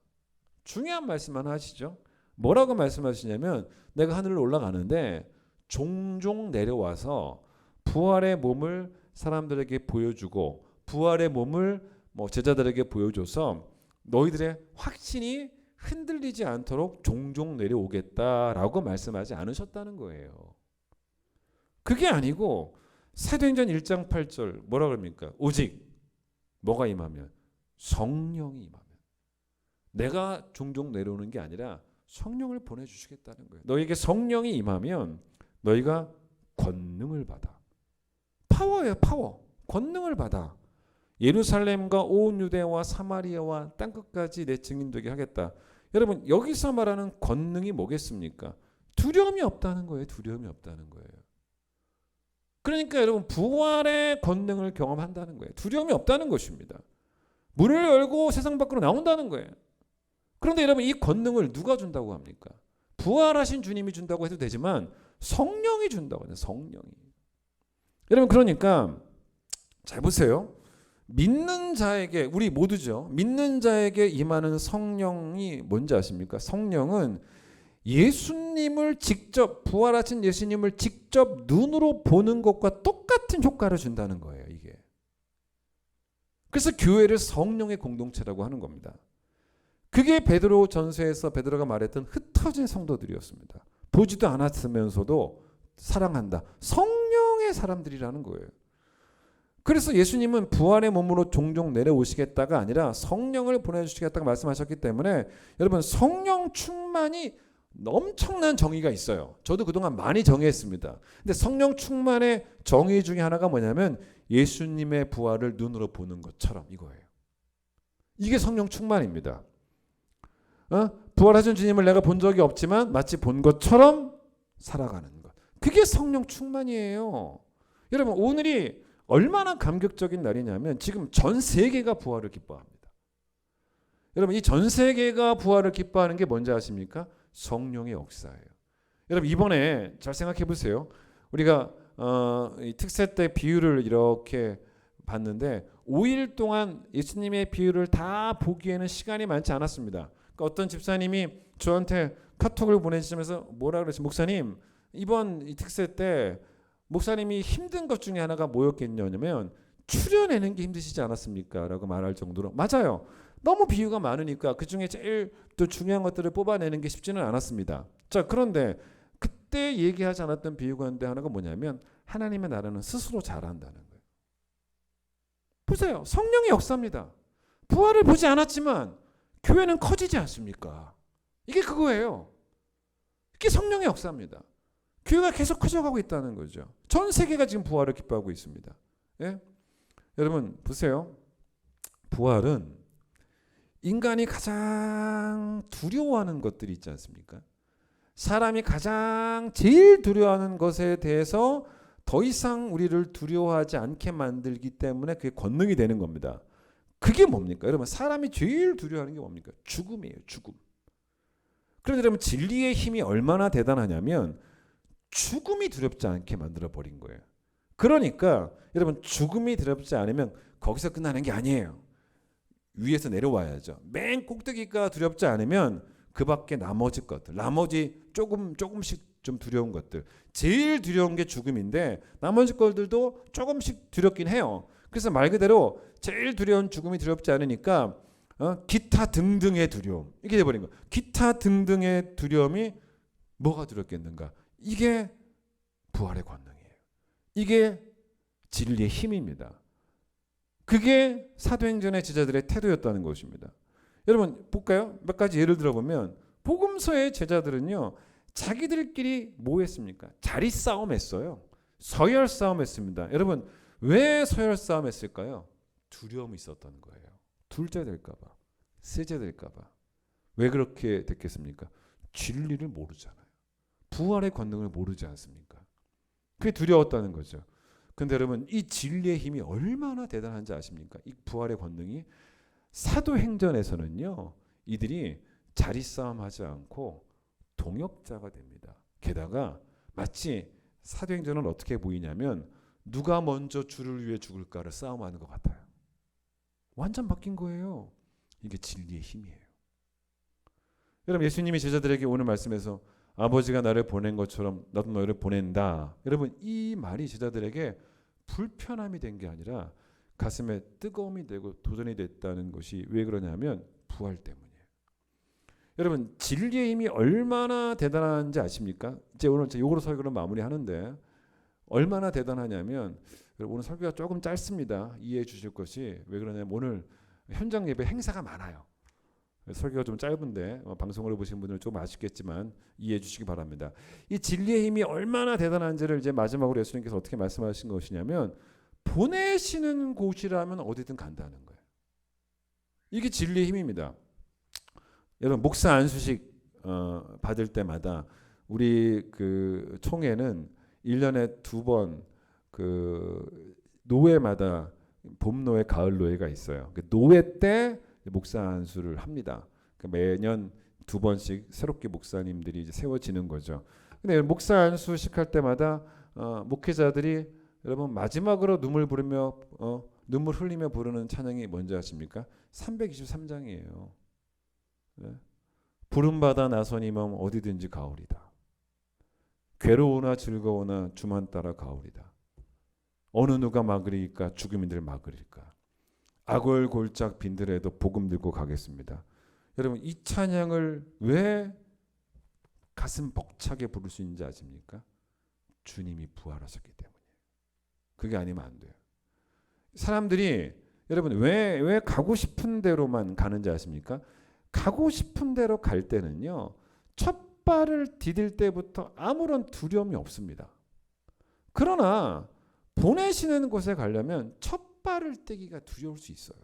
중요한 말씀 하나 하시죠. 뭐라고 말씀하시냐면 내가 하늘을 올라가는데 종종 내려와서 부활의 몸을 사람들에게 보여주고 부활의 몸을 제자들에게 보여줘서 너희들의 확신이 흔들리지 않도록 종종 내려오겠다라고 말씀하지 않으셨다는 거예요. 그게 아니고 사도행전 1장 8절 뭐라 그럽니까? 오직 뭐가 임하면? 성령이 임하면. 내가 종종 내려오는 게 아니라 성령을 보내주시겠다는 거예요. 너에게 성령이 임하면 너희가 권능을 받아. 파워예요. 파워. 권능을 받아. 예루살렘과 온 유대와 사마리아와 땅끝까지 내 증인 되게 하겠다. 여러분 여기서 말하는 권능이 뭐겠습니까? 두려움이 없다는 거예요. 두려움이 없다는 거예요. 그러니까 여러분 부활의 권능을 경험한다는 거예요. 두려움이 없다는 것입니다. 문을 열고 세상 밖으로 나온다는 거예요. 그런데 여러분 이 권능을 누가 준다고 합니까? 부활하신 주님이 준다고 해도 되지만 성령이 준다고 해요. 성령이. 여러분 그러니까 잘 보세요. 믿는 자에게 우리 모두죠. 믿는 자에게 임하는 성령이 뭔지 아십니까? 성령은 예수님을 직접 부활하신 예수님을 직접 눈으로 보는 것과 똑같은 효과를 준다는 거예요. 이게. 그래서 교회를 성령의 공동체라고 하는 겁니다. 그게 베드로 전서에서 베드로가 말했던 흩어진 성도들이었습니다. 보지도 않았으면서도 사랑한다. 성령의 사람들이라는 거예요. 그래서 예수님은 부활의 몸으로 종종 내려오시겠다가 아니라 성령을 보내주시겠다고 말씀하셨기 때문에 여러분 성령 충만이 엄청난 정의가 있어요. 저도 그동안 많이 정의했습니다. 근데 성령 충만의 정의 중에 하나가 뭐냐면 예수님의 부활을 눈으로 보는 것처럼 이거예요. 이게 성령 충만입니다. 부활하신 주님을 내가 본 적이 없지만 마치 본 것처럼 살아가는 것. 그게 성령 충만이에요. 여러분 오늘이 얼마나 감격적인 날이냐면 지금 전 세계가 부활을 기뻐합니다. 여러분 이 전 세계가 부활을 기뻐하는 게 뭔지 아십니까? 성령의 역사예요. 여러분 이번에 잘 생각해 보세요. 우리가 이 특세 때 비유를 이렇게 봤는데 5일 동안 예수님의 비유를 다 보기에는 시간이 많지 않았습니다. 그러니까 어떤 집사님이 저한테 카톡을 보내주시면서 뭐라 그러지? 목사님 이번 이 특세 때 목사님이 힘든 것 중에 하나가 뭐였겠냐면 추려내는 게 힘드시지 않았습니까? 라고 말할 정도로 맞아요. 너무 비유가 많으니까 그중에 제일 또 중요한 것들을 뽑아내는 게 쉽지는 않았습니다. 자 그런데 그때 얘기하지 않았던 비유가 있는데 하나가 뭐냐면 하나님의 나라는 스스로 자란다는 거예요. 보세요. 성령의 역사입니다. 부활을 보지 않았지만 교회는 커지지 않습니까? 이게 그거예요. 이게 성령의 역사입니다. 교회가 계속 커져가고 있다는 거죠. 전 세계가 지금 부활을 기뻐하고 있습니다. 예? 여러분 보세요. 부활은 인간이 가장 두려워하는 것들이 있지 않습니까? 사람이 가장 제일 두려워하는 것에 대해서 더 이상 우리를 두려워하지 않게 만들기 때문에 그게 권능이 되는 겁니다. 그게 뭡니까? 여러분, 사람이 제일 두려워하는 게 뭡니까? 죽음이에요. 죽음. 그런데 여러분, 진리의 힘이 얼마나 대단하냐면 죽음이 두렵지 않게 만들어 버린 거예요. 그러니까 여러분, 죽음이 두렵지 않으면 거기서 끝나는 게 아니에요. 위에서 내려와야죠. 맨 꼭대기가 두렵지 않으면 그 밖에 나머지 것들, 나머지 조금씩 좀 두려운 것들, 제일 두려운 게 죽음인데 나머지 것들도 조금씩 두렵긴 해요. 그래서 말 그대로 제일 두려운 죽음이 두렵지 않으니까 기타 등등의 두려움, 이게 돼버린 거예요. 기타 등등의 두려움이 뭐가 두렵겠는가? 이게 부활의 권능이에요. 이게 진리의 힘입니다. 그게 사도행전의 제자들의 태도였다는 것입니다. 여러분 볼까요? 몇 가지 예를 들어보면 복음서의 제자들은요, 자기들끼리 뭐 했습니까? 자리 싸움 했어요. 서열 싸움 했습니다. 여러분, 왜 서열 싸움 했을까요? 두려움이 있었던 거예요. 둘째 될까 봐, 셋째 될까 봐. 왜 그렇게 됐겠습니까? 진리를 모르잖아요. 부활의 권능을 모르지 않습니까? 그게 두려웠다는 거죠. 근데 여러분, 이 진리의 힘이 얼마나 대단한지 아십니까? 이 부활의 권능이 사도행전에서는요, 이들이 자리 싸움하지 않고 동역자가 됩니다. 게다가 마치 사도행전은 어떻게 보이냐면 누가 먼저 주를 위해 죽을까를 싸움하는 것 같아요. 완전 바뀐 거예요. 이게 진리의 힘이에요. 여러분, 예수님이 제자들에게 오늘 말씀에서 아버지가 나를 보낸 것처럼 나도 너희를 보낸다. 여러분, 이 말이 제자들에게 불편함이 된 게 아니라 가슴에 뜨거움이 되고 도전이 됐다는 것이 왜 그러냐면 부활 때문이에요. 여러분, 진리의 힘이 얼마나 대단한지 아십니까? 이제 오늘 요거로 설교를 마무리하는데 얼마나 대단하냐면, 오늘 설교가 조금 짧습니다. 이해해 주실 것이 왜 그러냐면 오늘 현장 예배 행사가 많아요. 설교가 좀 짧은데 방송으로 보신 분들은 좀 아쉽겠지만 이해해 주시기 바랍니다. 이 진리의 힘이 얼마나 대단한지를 이제 마지막으로 예수님께서 어떻게 말씀하신 것이냐면, 보내시는 곳이라면 어디든 간다는 거예요. 이게 진리의 힘입니다. 여러분, 목사 안수식 받을 때마다 우리 그 총회는 1년에 2번 그 노회마다 봄 노회, 가을 노회가 있어요. 그 노회 때 목사 안수를 합니다. 매년 2번씩 새롭게 목사님들이 이제 세워지는 거죠. 근데 목사 안수식 할 때마다 목회자들이 여러분 마지막으로 눈물 흘리며 부르는 찬양이 뭔지 아십니까? 323장이에요. 네. 부름받아 나선 이 마음 어디든지 가오리다. 괴로우나 즐거우나 주만 따라 가오리다. 어느 누가 막으리까 죽음인들 막으리까. 악을 골짝 빈들에도 복음 들고 가겠습니다. 여러분, 이 찬양을 왜 가슴 벅차게 부를 수 있는지 아십니까? 주님이 부활하셨기 때문이에요. 그게 아니면 안 돼요. 사람들이 여러분 왜 가고 싶은 대로만 가는지 아십니까? 가고 싶은 대로 갈 때는요, 첫 발을 디딜 때부터 아무런 두려움이 없습니다. 그러나 보내시는 곳에 가려면 첫 발을 떼기가 두려울 수 있어요.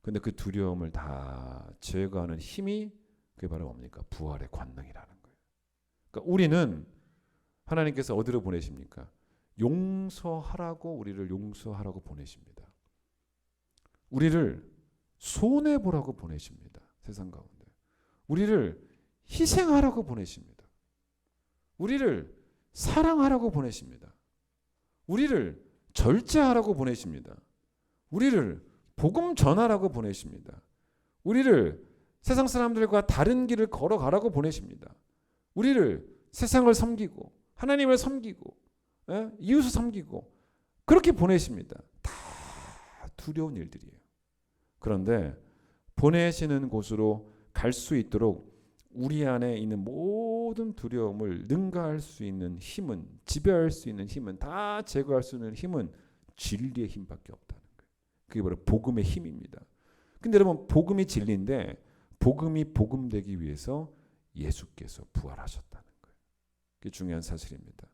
근데 그 두려움을 다 제거하는 힘이 그게 바로 뭡니까? 부활의 권능이라는 거예요. 그러니까 우리는 하나님께서 어디로 보내십니까? 용서하라고, 우리를 용서하라고 보내십니다. 우리를 손해보라고 보내십니다. 세상 가운데. 우리를 희생하라고 보내십니다. 우리를 사랑하라고 보내십니다. 우리를 절제하라고 보내십니다. 우리를 복음 전하라고 보내십니다. 우리를 세상 사람들과 다른 길을 걸어가라고 보내십니다. 우리를 세상을 섬기고 하나님을 섬기고 이웃을 섬기고 그렇게 보내십니다. 다 두려운 일들이에요. 그런데 보내시는 곳으로 갈 수 있도록 우리 안에 있는 모든 두려움을 능가할 수 있는 힘은, 지배할 수 있는 힘은, 다 제거할 수 있는 힘은 진리의 힘밖에 없다는 거예요. 그게 바로 복음의 힘입니다. 근데 여러분, 복음이 진리인데 복음이 복음되기 위해서 예수께서 부활하셨다는 거예요. 그게 중요한 사실입니다.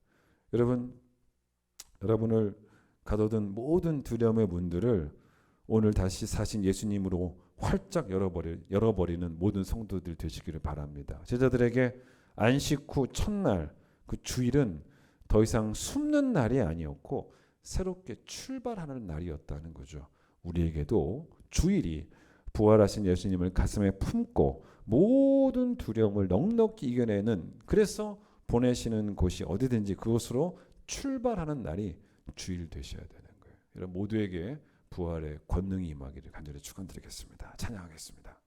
여러분을 가둬둔 모든 두려움의 문들을 오늘 다시 사신 예수님으로 활짝 열어버리는 모든 성도들 되시기를 바랍니다. 제자들에게 안식 후 첫날 그 주일은 더 더 이상 숨는 날이 아니었고 새롭게 출발하는 날이었다는 거죠. 우리에게도 주일이 부활하신 예수님을 가슴에 품고 모든 두려움을 넉넉히 이겨내는, 그래서 보내시는 곳이 어디든지 그곳으로 출발하는 날이 주일 되셔야 되는 거예요. 여러분 모두에게 부활의 권능이 임하기를 간절히 축원드리겠습니다. 찬양하겠습니다.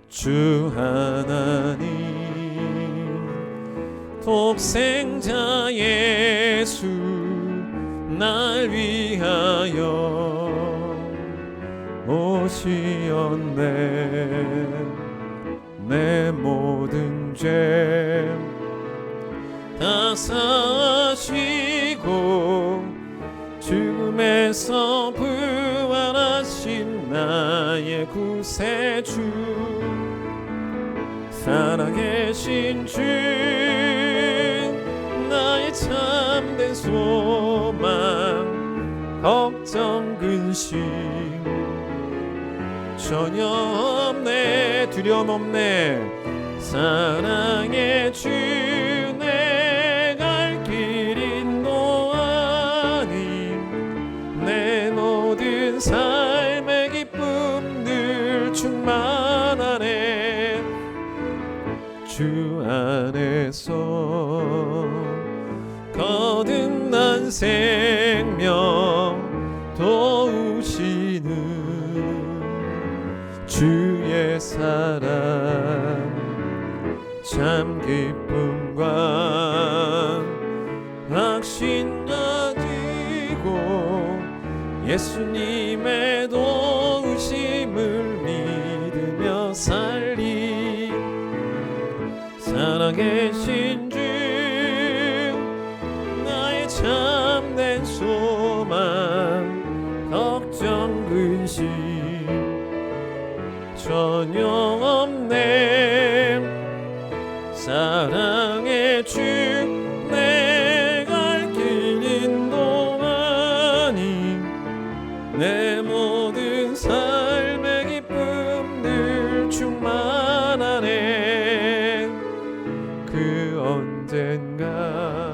주 하나님 독생자 예수 날 위하여 오시었네. 내 모든 죄 다 사시고 죽음에서 부활하신 나의 구세주, 살아계신 주 나의 참된 소망, 걱정 근심 전혀 없네. 두려움 없네. 사랑의 주 내 갈 길 인도하님, 내 모든 삶의 기쁨 늘 충만하네. 주 안에서 거듭난 생명 도우시는 주의 사랑 참 기쁨과 확신 가지고 예수님의 도우심을 믿으며 살리. 살아계신 주 나의 참된 소망, 걱정 근심 전혀 없네. 사랑의 주 내 갈 길 인도하니, 내 모든 삶의 기쁨 늘 충만하네. 그 언젠가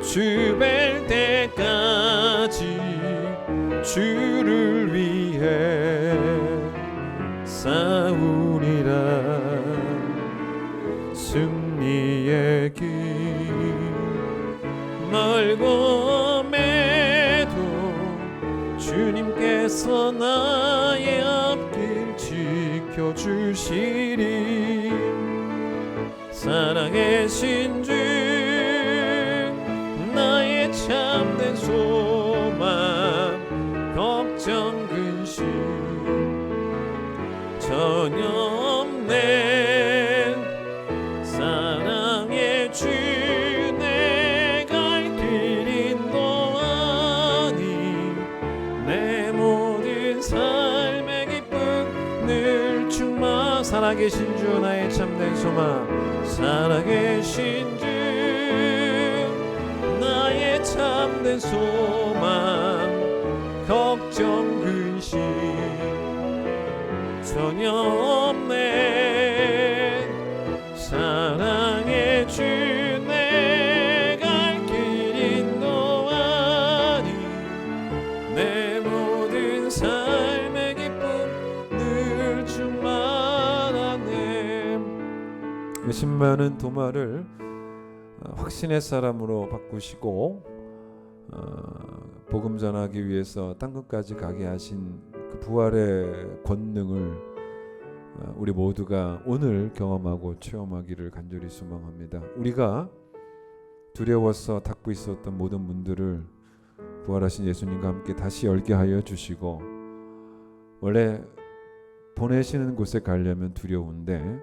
주 뵐 때까지 주를 위해 싸우리라. 승리의 길 멀고 매도 주님께서 나의 앞길 지켜주시리. 살아계신 주 나의 참된 소망, 걱정 근심 전혀 없네. 사랑의 주 내 갈 길 인도하니, 내 모든 삶의 기쁨 늘 충만. 살아계신 주 나의 참된 소망, 살아계신 주 나의 참된 소망, 걱정 근심 전혀 없네. 사랑의 주 내 갈 길 인도하니, 내 모든 삶의 기쁨 늘 충만하네. 신바는 도마를 확신의 사람으로 바꾸시고 복음 전하기 위해서 땅끝까지 가게 하신 그 부활의 권능을 우리 모두가 오늘 경험하고 체험하기를 간절히 소망합니다. 우리가 두려워서 닫고 있었던 모든 문들을 부활하신 예수님과 함께 다시 열게 하여 주시고, 원래 보내시는 곳에 가려면 두려운데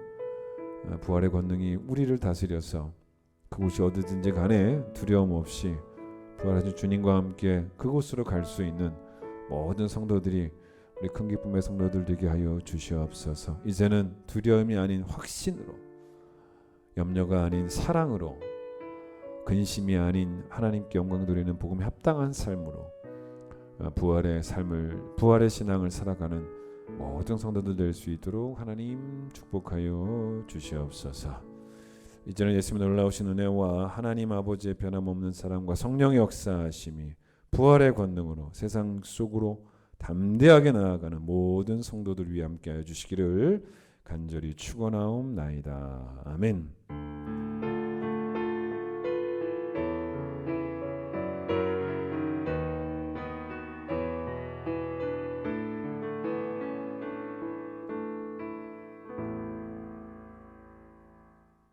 부활의 권능이 우리를 다스려서 그곳이 어디든지 간에 두려움 없이 부활하신 주님과 함께 그곳으로 갈 수 있는 모든 성도들이 우리 큰 기쁨의 성도들 되게 하여 주시옵소서. 이제는 두려움이 아닌 확신으로, 염려가 아닌 사랑으로, 근심이 아닌 하나님께 영광 돌리는 복음에 합당한 삶으로 부활의 삶을, 부활의 신앙을 살아가는 모든 성도들 될 수 있도록 하나님 축복하여 주시옵소서. 이제는 예수님의 놀라우신 은혜와 하나님 아버지의 변함없는 사랑과 성령의 역사하심이 부활의 권능으로 세상 속으로 담대하게 나아가는 모든 성도들 위해 함께하여 주시기를 간절히 축원하옵나이다. 아멘.